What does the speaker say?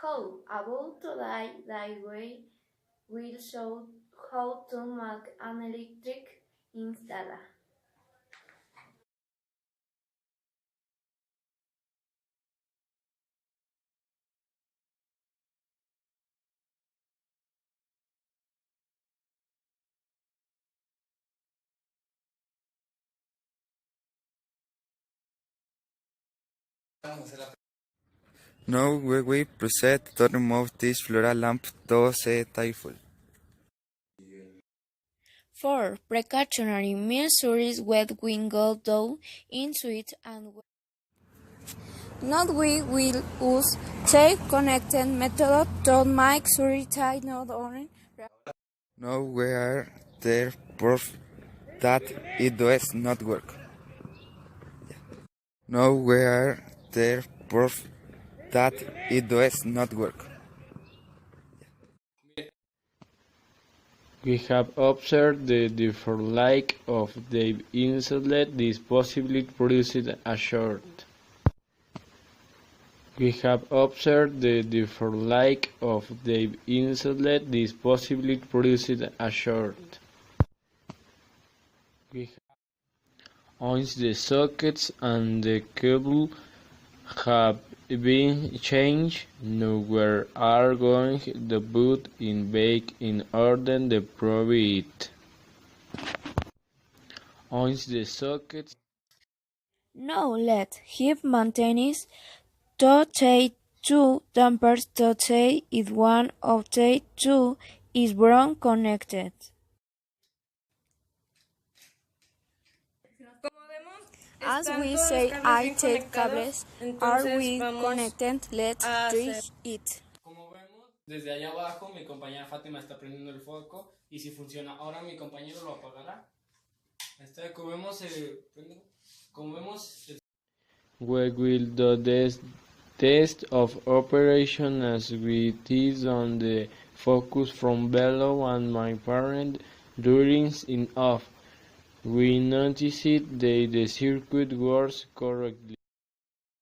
How about today that we will show how to make an electric installer. Now we will proceed to remove this floral lamp to the table. For precautionary measures, wet window down into it and not we will use tape connecting method to make sure tie not on. Now we are there proof that it does not work. Now we are there proof that it does not work. We have observed the different of the insulate. This possibly produced a short. We have observed the different of the insulate. This possibly produced a short. Once the sockets and the cable have been changed, now we are going to put in back in order to prove it. Once the sockets. Now let him maintain to take two dampers to say if one of the two is wrong connected. As we say, I take cables, are we connected? Let's try it. Como vemos, desde allá abajo mi compañera Fátima está prendiendo el foco y si funciona, ahora mi compañero lo apagará. Como vemos, We will do this test of operation as we did on the focus from below and my parent during in off. We noticed that the circuit works correctly.